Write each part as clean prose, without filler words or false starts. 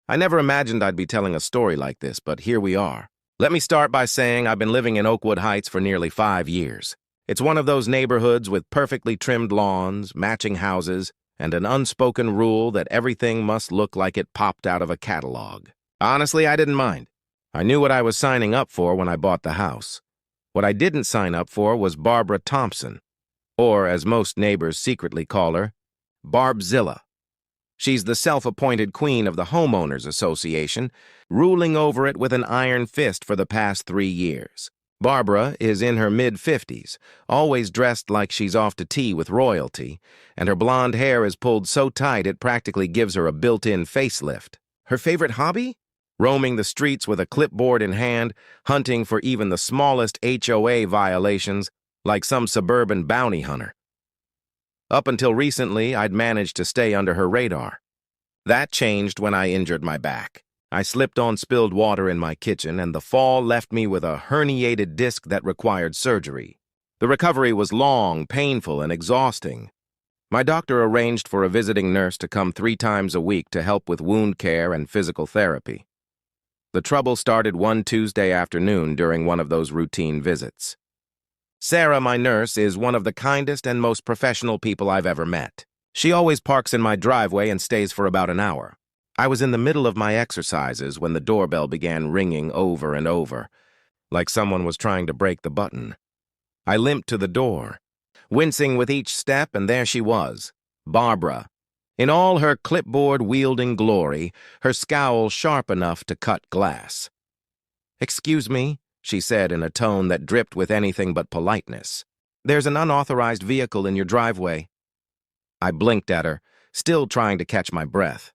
I never imagined I'd be telling a story like this, but here we are. Let me start by saying I've been living in Oakwood Heights for nearly 5 years. It's one of those neighborhoods with perfectly trimmed lawns, matching houses, and an unspoken rule that everything must look like it popped out of a catalog. Honestly, I didn't mind. I knew what I was signing up for when I bought the house. What I didn't sign up for was Barbara Thompson, or as most neighbors secretly call her, Barbzilla. She's the self-appointed queen of the Homeowners Association, ruling over it with an iron fist for the past 3 years. Barbara is in her mid-50s, always dressed like she's off to tea with royalty, and her blonde hair is pulled so tight it practically gives her a built-in facelift. Her favorite hobby? Roaming the streets with a clipboard in hand, hunting for even the smallest HOA violations, like some suburban bounty hunter. Up until recently, I'd managed to stay under her radar. That changed when I injured my back. I slipped on spilled water in my kitchen, and the fall left me with a herniated disc that required surgery. The recovery was long, painful, and exhausting. My doctor arranged for a visiting nurse to come 3 times a week to help with wound care and physical therapy. The trouble started one Tuesday afternoon during one of those routine visits. Sarah, my nurse, is one of the kindest and most professional people I've ever met. She always parks in my driveway and stays for about an hour. I was in the middle of my exercises when the doorbell began ringing over and over, like someone was trying to break the button. I limped to the door, wincing with each step, and there she was, Barbara. In all her clipboard-wielding glory, her scowl sharp enough to cut glass. "Excuse me," she said in a tone that dripped with anything but politeness. "There's an unauthorized vehicle in your driveway." I blinked at her, still trying to catch my breath.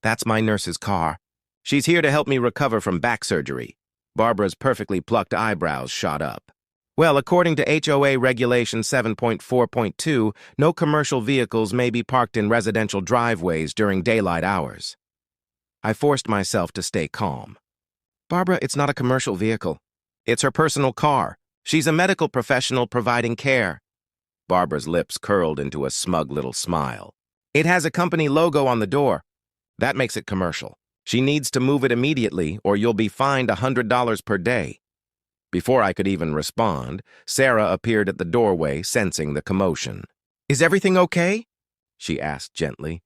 "That's my nurse's car. She's here to help me recover from back surgery." Barbara's perfectly plucked eyebrows shot up. "Well, according to HOA Regulation 7.4.2, no commercial vehicles may be parked in residential driveways during daylight hours." I forced myself to stay calm. "Barbara, it's not a commercial vehicle. It's her personal car. She's a medical professional providing care." Barbara's lips curled into a smug little smile. "It has a company logo on the door. That makes it commercial. She needs to move it immediately or you'll be fined $100 per day." Before I could even respond, Sarah appeared at the doorway, sensing the commotion. "Is everything okay?" she asked gently.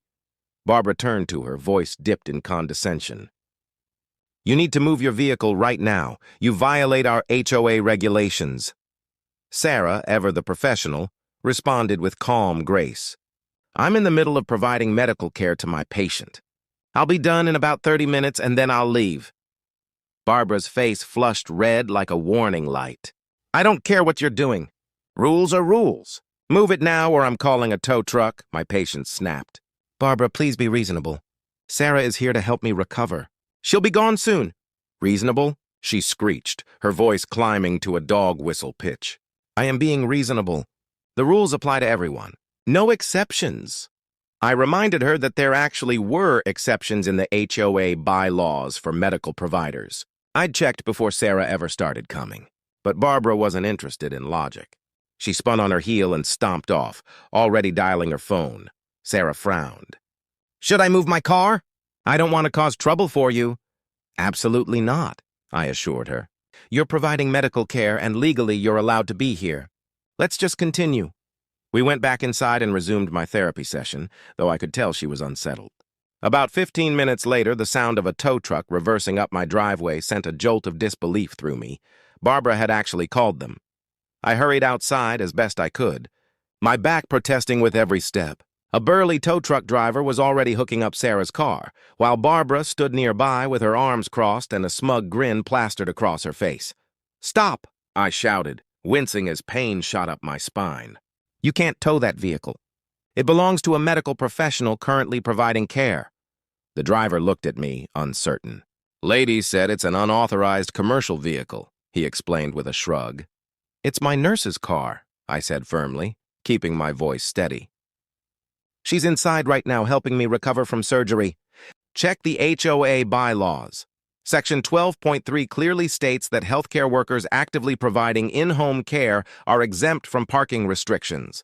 Barbara turned to her, voice dipped in condescension. "You need to move your vehicle right now. You violate our HOA regulations." Sarah, ever the professional, responded with calm grace. "I'm in the middle of providing medical care to my patient. I'll be done in about 30 minutes and then I'll leave." Barbara's face flushed red like a warning light. "I don't care what you're doing. Rules are rules. Move it now or I'm calling a tow truck," my patient snapped. "Barbara, please be reasonable. Sarah is here to help me recover. She'll be gone soon." "Reasonable?" she screeched, her voice climbing to a dog whistle pitch. "I am being reasonable. The rules apply to everyone. No exceptions." I reminded her that there actually were exceptions in the HOA bylaws for medical providers. I'd checked before Sarah ever started coming. But Barbara wasn't interested in logic. She spun on her heel and stomped off, already dialing her phone. Sarah frowned. "Should I move my car? I don't want to cause trouble for you." "Absolutely not," I assured her. "You're providing medical care and legally you're allowed to be here. Let's just continue." We went back inside and resumed my therapy session, though I could tell she was unsettled. About 15 minutes later, the sound of a tow truck reversing up my driveway sent a jolt of disbelief through me. Barbara had actually called them. I hurried outside as best I could, my back protesting with every step. A burly tow truck driver was already hooking up Sarah's car, while Barbara stood nearby with her arms crossed and a smug grin plastered across her face. "Stop!" I shouted, wincing as pain shot up my spine. "You can't tow that vehicle. It belongs to a medical professional currently providing care." The driver looked at me, uncertain. "Lady said it's an unauthorized commercial vehicle," he explained with a shrug. "It's my nurse's car," I said firmly, keeping my voice steady. "She's inside right now helping me recover from surgery. Check the HOA bylaws. Section 12.3 clearly states that healthcare workers actively providing in-home care are exempt from parking restrictions."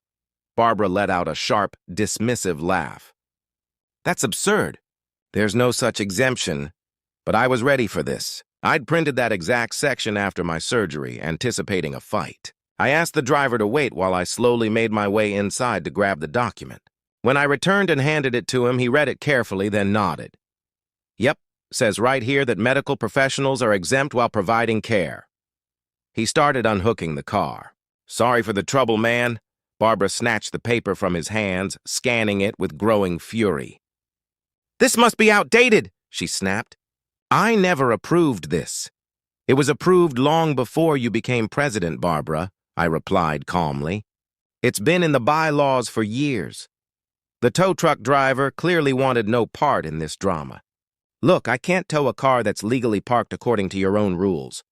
Barbara let out a sharp, dismissive laugh. "That's absurd. There's no such exemption, but I was ready for this. I'd printed that exact section after my surgery, anticipating a fight. I asked the driver to wait while I slowly made my way inside to grab the document. When I returned and handed it to him, he read it carefully, then nodded. Yep, says right here that medical professionals are exempt while providing care. He started unhooking the car. Sorry for the trouble, man. Barbara snatched the paper from his hands, scanning it with growing fury. This must be outdated, she snapped. I never approved this. It was approved long before you became president, Barbara, I replied calmly. It's been in the bylaws for years. The tow truck driver clearly wanted no part in this drama. Look, I can't tow a car that's legally parked according to your own rules.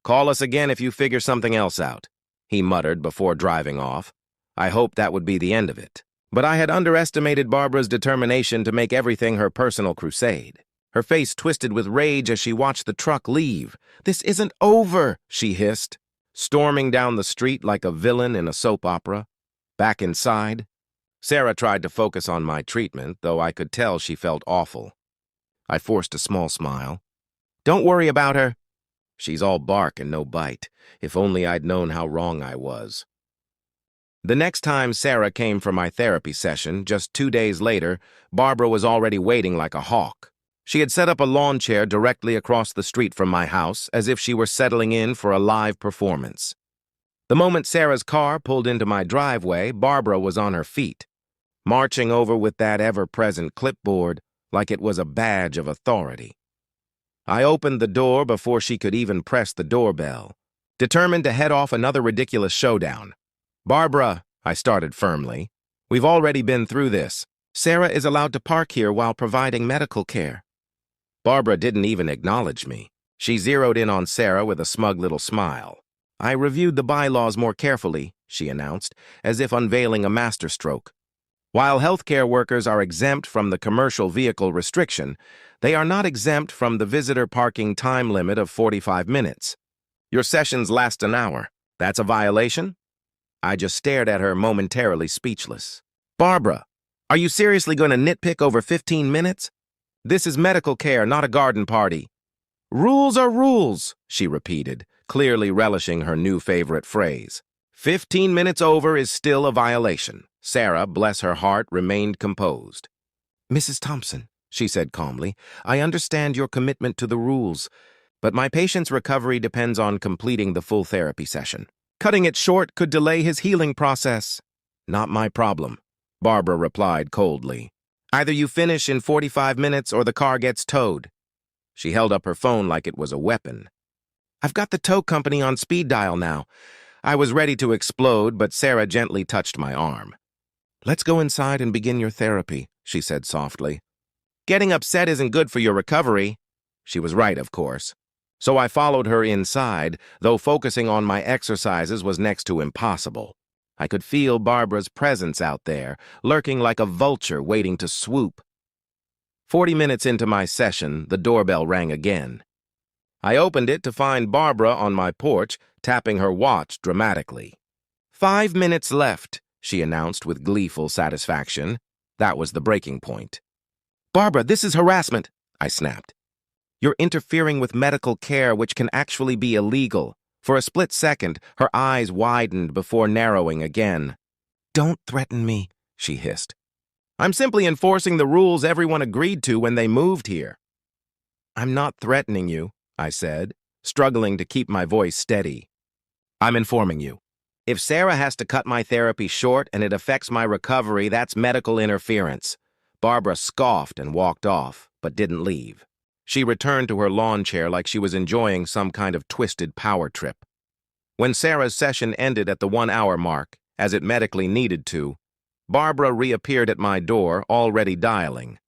Call us again if you figure something else out, he muttered before driving off. I hoped that would be the end of it. But I had underestimated Barbara's determination to make everything her personal crusade. Her face twisted with rage as she watched the truck leave. This isn't over, she hissed, storming down the street like a villain in a soap opera. Back inside, Sarah tried to focus on my treatment, though I could tell she felt awful. I forced a small smile. Don't worry about her. She's all bark and no bite. If only I'd known how wrong I was. The next time Sarah came for my therapy session, just 2 days later, Barbara was already waiting like a hawk. She had set up a lawn chair directly across the street from my house, as if she were settling in for a live performance. The moment Sarah's car pulled into my driveway, Barbara was on her feet, marching over with that ever-present clipboard like it was a badge of authority. I opened the door before she could even press the doorbell, determined to head off another ridiculous showdown. Barbara, I started firmly, we've already been through this. Sarah is allowed to park here while providing medical care. Barbara didn't even acknowledge me. She zeroed in on Sarah with a smug little smile. I reviewed the bylaws more carefully, she announced, as if unveiling a masterstroke. While healthcare workers are exempt from the commercial vehicle restriction, they are not exempt from the visitor parking time limit of 45 minutes. Your sessions last an hour. That's a violation? I just stared at her, momentarily speechless. Barbara, are you seriously going to nitpick over 15 minutes? This is medical care, not a garden party. Rules are rules, she repeated, clearly relishing her new favorite phrase. 15 minutes over is still a violation. Sarah, bless her heart, remained composed. Mrs. Thompson, she said calmly, I understand your commitment to the rules, but my patient's recovery depends on completing the full therapy session. Cutting it short could delay his healing process. Not my problem, Barbara replied coldly. Either you finish in 45 minutes or the car gets towed. She held up her phone like it was a weapon. I've got the tow company on speed dial now. I was ready to explode, but Sarah gently touched my arm. Let's go inside and begin your therapy, she said softly. Getting upset isn't good for your recovery. She was right, of course. So I followed her inside, though focusing on my exercises was next to impossible. I could feel Barbara's presence out there, lurking like a vulture waiting to swoop. 40 minutes into my session, the doorbell rang again. I opened it to find Barbara on my porch, tapping her watch dramatically. 5 minutes left, she announced with gleeful satisfaction. That was the breaking point. Barbara, this is harassment, I snapped. You're interfering with medical care, which can actually be illegal. For a split second, her eyes widened before narrowing again. Don't threaten me, she hissed. I'm simply enforcing the rules everyone agreed to when they moved here. I'm not threatening you, I said, struggling to keep my voice steady. I'm informing you. If Sarah has to cut my therapy short and it affects my recovery, that's medical interference. Barbara scoffed and walked off, but didn't leave. She returned to her lawn chair like she was enjoying some kind of twisted power trip. When Sarah's session ended at the 1-hour mark, as it medically needed to, Barbara reappeared at my door, already dialing.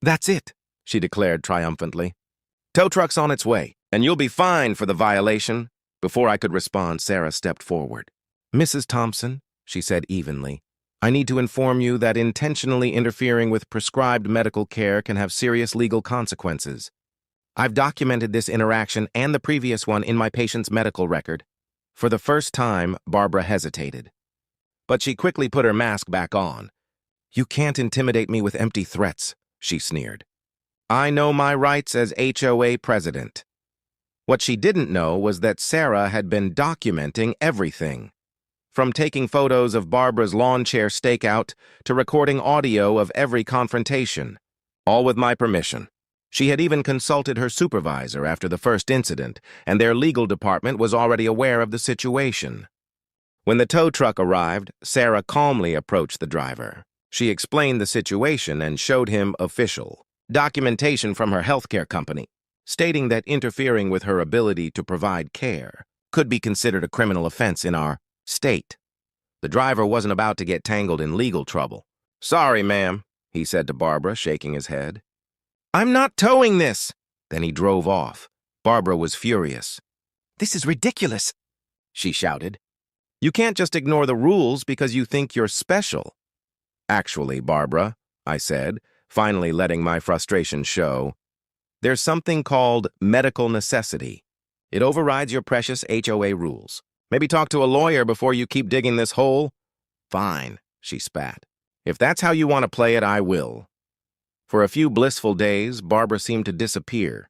That's it, she declared triumphantly. Tow truck's on its way, and you'll be fined for the violation. Before I could respond, Sarah stepped forward. Mrs. Thompson, she said evenly, I need to inform you that intentionally interfering with prescribed medical care can have serious legal consequences. I've documented this interaction and the previous one in my patient's medical record. For the first time, Barbara hesitated. But she quickly put her mask back on. You can't intimidate me with empty threats, she sneered. I know my rights as HOA president. What she didn't know was that Sarah had been documenting everything, from taking photos of Barbara's lawn chair stakeout to recording audio of every confrontation, all with my permission. She had even consulted her supervisor after the first incident, and their legal department was already aware of the situation. When the tow truck arrived, Sarah calmly approached the driver. She explained the situation and showed him official documentation from her healthcare company, stating that interfering with her ability to provide care could be considered a criminal offense in our state. The driver wasn't about to get tangled in legal trouble. "Sorry, ma'am," he said to Barbara, shaking his head. "I'm not towing this." Then he drove off. Barbara was furious. "This is ridiculous," she shouted. "You can't just ignore the rules because you think you're special." "Actually, Barbara," I said, finally letting my frustration show, "there's something called medical necessity. It overrides your precious HOA rules. Maybe talk to a lawyer before you keep digging this hole." "Fine," she spat. "If that's how you want to play it, I will." For a few blissful days, Barbara seemed to disappear.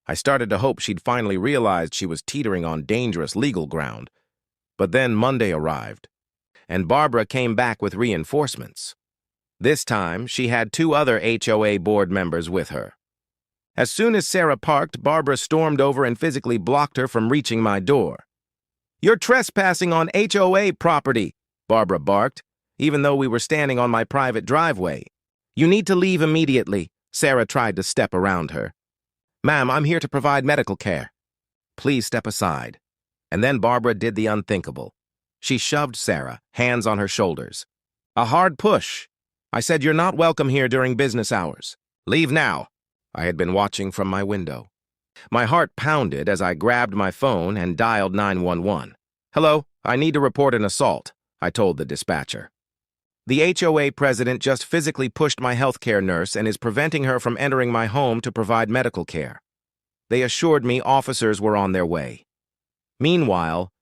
I started to hope she'd finally realized she was teetering on dangerous legal ground. But then Monday arrived, and Barbara came back with reinforcements. This time, she had 2 other HOA board members with her. As soon as Sarah parked, Barbara stormed over and physically blocked her from reaching my door. "You're trespassing on HOA property," Barbara barked, even though we were standing on my private driveway. "You need to leave immediately." Sarah tried to step around her. "Ma'am, I'm here to provide medical care." "Please step aside." And then Barbara did the unthinkable. She shoved Sarah, hands on her shoulders. A hard push. I said, "You're not welcome here during business hours. Leave now." I had been watching from my window. My heart pounded as I grabbed my phone and dialed 911. "Hello, I need to report an assault," I told the dispatcher. "The HOA president just physically pushed my healthcare nurse and is preventing her from entering my home to provide medical care. They assured me officers were on their way." Meanwhile,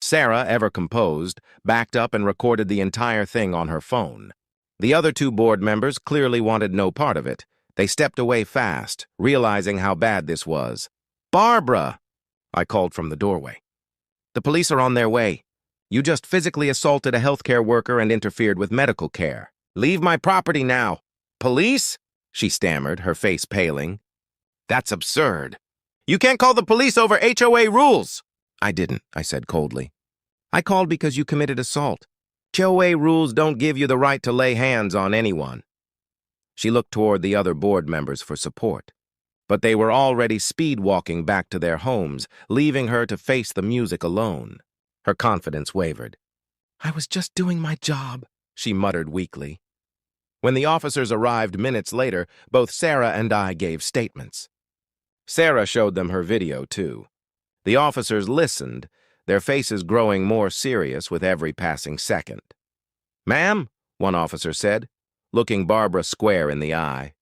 Sarah, ever composed, backed up and recorded the entire thing on her phone. The other 2 board members clearly wanted no part of it. They stepped away fast, realizing how bad this was. "Barbara!" I called from the doorway. "The police are on their way. You just physically assaulted a healthcare worker and interfered with medical care. Leave my property now." "Police?" she stammered, her face paling. "That's absurd. You can't call the police over HOA rules." "I didn't," I said coldly. "I called because you committed assault. HOA rules don't give you the right to lay hands on anyone." She looked toward the other board members for support, but they were already speed-walking back to their homes, leaving her to face the music alone. Her confidence wavered. "I was just doing my job," she muttered weakly. When the officers arrived minutes later, both Sarah and I gave statements. Sarah showed them her video, too. The officers listened, their faces growing more serious with every passing second. "Ma'am," one officer said, looking Barbara square in the eye,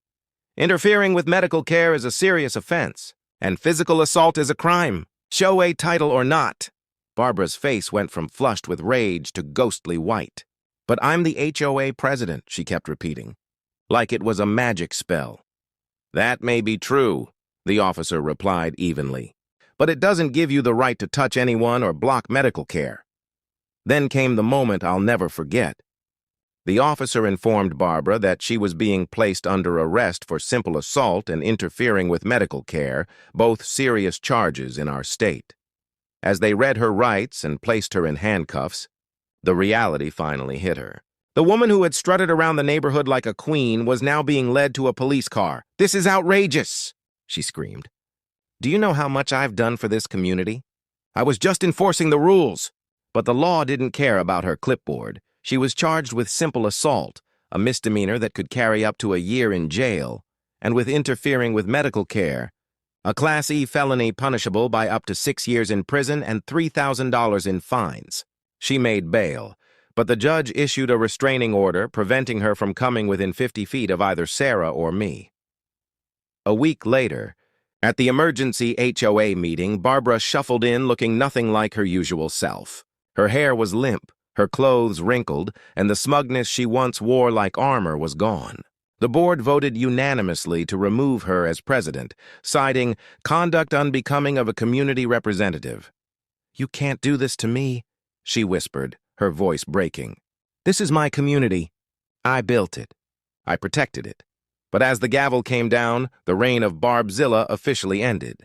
"interfering with medical care is a serious offense, and physical assault is a crime, HOA title or not." Barbara's face went from flushed with rage to ghostly white. "But I'm the HOA president," she kept repeating, like it was a magic spell. "That may be true," the officer replied evenly, "but it doesn't give you the right to touch anyone or block medical care." Then came the moment I'll never forget. The officer informed Barbara that she was being placed under arrest for simple assault and interfering with medical care, both serious charges in our state. As they read her rights and placed her in handcuffs, the reality finally hit her. The woman who had strutted around the neighborhood like a queen was now being led to a police car. "This is outrageous," she screamed. "Do you know how much I've done for this community? I was just enforcing the rules." But the law didn't care about her clipboard. She was charged with simple assault, a misdemeanor that could carry up to a year in jail, and with interfering with medical care, a Class E felony punishable by up to 6 years in prison and $3,000 in fines. She made bail, but the judge issued a restraining order preventing her from coming within 50 feet of either Sarah or me. A week later, at the emergency HOA meeting, Barbara shuffled in looking nothing like her usual self. Her hair was limp, her clothes wrinkled, and the smugness she once wore like armor was gone. The board voted unanimously to remove her as president, citing conduct unbecoming of a community representative. "You can't do this to me," she whispered, her voice breaking. "This is my community. I built it. I protected it." But as the gavel came down, the reign of Barbzilla officially ended.